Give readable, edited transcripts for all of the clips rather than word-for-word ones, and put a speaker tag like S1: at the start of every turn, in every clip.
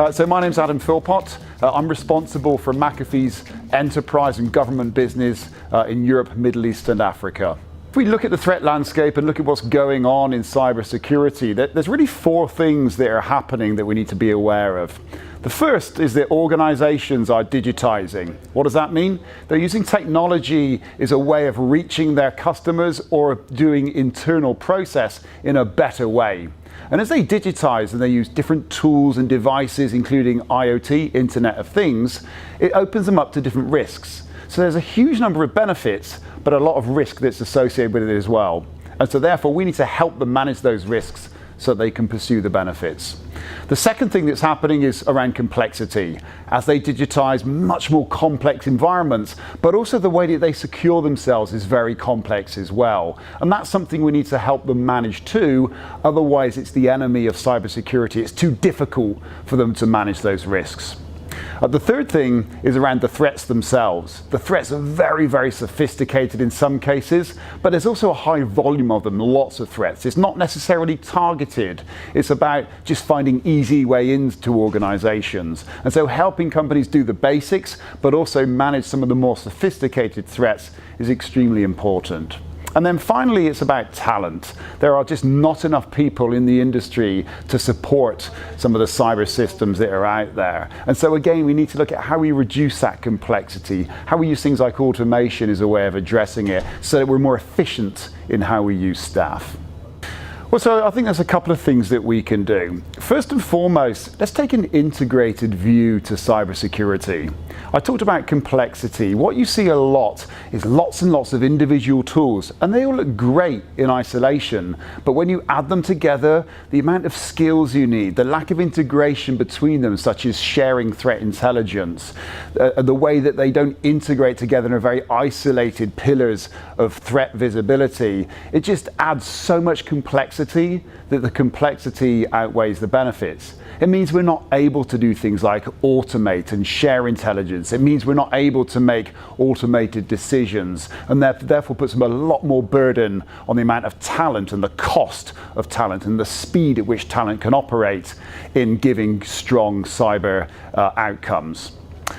S1: So my name's Adam Philpott. I'm responsible for McAfee's enterprise and government business in Europe, Middle East and Africa. If we look at the threat landscape and look at what's going on in cybersecurity, there's really four things that are happening that we need to be aware of. The first is that organizations are digitizing. What does that mean? They're using technology as a way of reaching their customers or doing internal process in a better way. And as they digitize and they use different tools and devices, including IoT, Internet of Things, it opens them up to different risks. So there's a huge number of benefits, but a lot of risk that's associated with it as well. And so therefore, we need to help them manage those risks so they can pursue the benefits. The second thing that's happening is around complexity. As they digitize much more complex environments, but also the way that they secure themselves is very complex as well. And that's something we need to help them manage too, otherwise it's the enemy of cybersecurity. It's too difficult for them to manage those risks. The third thing is around the threats themselves. The threats are very, very sophisticated in some cases, but there's also a high volume of them, lots of threats. It's not necessarily targeted. It's about just finding easy way into organizations. And so helping companies do the basics, but also manage some of the more sophisticated threats is extremely important. And then finally, it's about talent. There are just not enough people in the industry to support some of the cyber systems that are out there. And so again, we need to look at how we reduce that complexity, how we use things like automation as a way of addressing it, so that we're more efficient in how we use staff. Well, so I think there's a couple of things that we can do. First and foremost, let's take an integrated view to cybersecurity. I talked about complexity. What you see a lot is lots and lots of individual tools, and they all look great in isolation. But when you add them together, the amount of skills you need, the lack of integration between them, such as sharing threat intelligence, the way that they don't integrate together in very isolated pillars of threat visibility, it just adds so much complexity that the complexity outweighs the benefits. It means we're not able to do things like automate and share intelligence. It means we're not able to make automated decisions, and therefore puts a lot more burden on the amount of talent and the cost of talent and the speed at which talent can operate in giving strong cyber outcomes.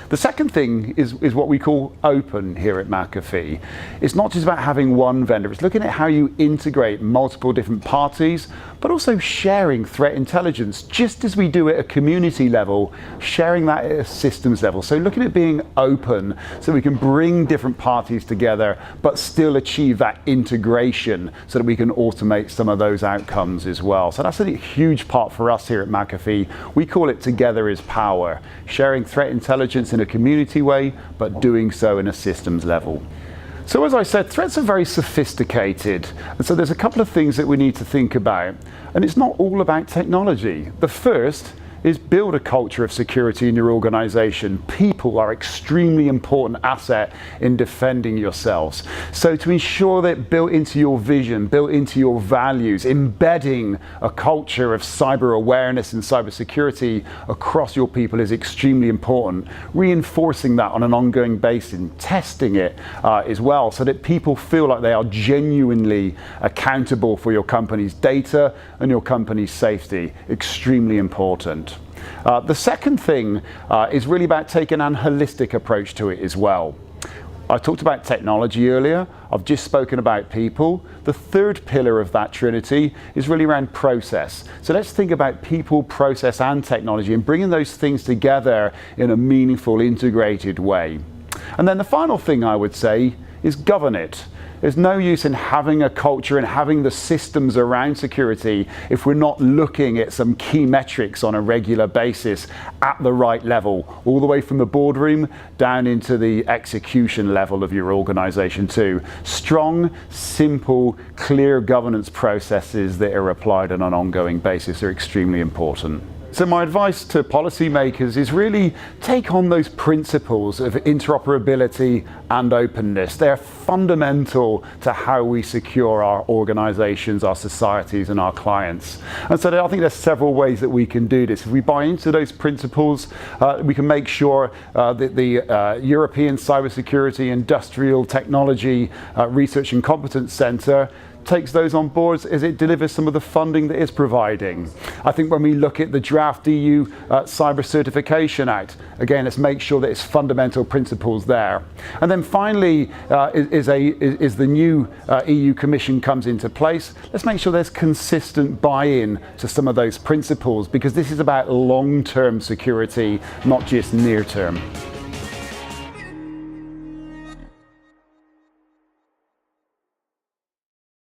S1: The second thing is what we call open here at McAfee. It's not just about having one vendor, it's looking at how you integrate multiple different parties, but also sharing threat intelligence, just as we do at a community level, sharing that at a systems level. So looking at being open so we can bring different parties together, but still achieve that integration so that we can automate some of those outcomes as well. So that's a huge part for us here at McAfee. We call it Together is Power, sharing threat intelligence in a community way, but doing so in a systems level. So as I said, threats are very sophisticated, and so there's a couple of things that we need to think about, and it's not all about technology. The first is build a culture of security in your organization. People are extremely important asset in defending yourselves. So to ensure that built into your vision, built into your values, embedding a culture of cyber awareness and cybersecurity across your people is extremely important. Reinforcing that on an ongoing basis, testing it as well, so that people feel like they are genuinely accountable for your company's data and your company's safety. Extremely important. The second thing is really about taking an holistic approach to it as well. I talked about technology earlier. I've just spoken about people. The third pillar of that trinity is really around process. So let's think about people, process, and technology and bringing those things together in a meaningful, integrated way. And then the final thing I would say is govern it. There's no use in having a culture and having the systems around security if we're not looking at some key metrics on a regular basis at the right level, all the way from the boardroom down into the execution level of your organization too. Strong, simple, clear governance processes that are applied on an ongoing basis are extremely important. So my advice to policymakers is really take on those principles of interoperability and openness. They're fundamental to how we secure our organizations, our societies, and our clients. And so I think there's several ways that we can do this. If we buy into those principles, we can make sure that the European Cybersecurity Industrial Technology Research and Competence Center takes those on board as it delivers some of the funding that it's providing. I think when we look at the draft EU Cyber Certification Act, again, let's make sure that it's fundamental principles there. And then finally, is the new EU Commission comes into place, let's make sure there's consistent buy-in to some of those principles, because this is about long-term security, not just near-term.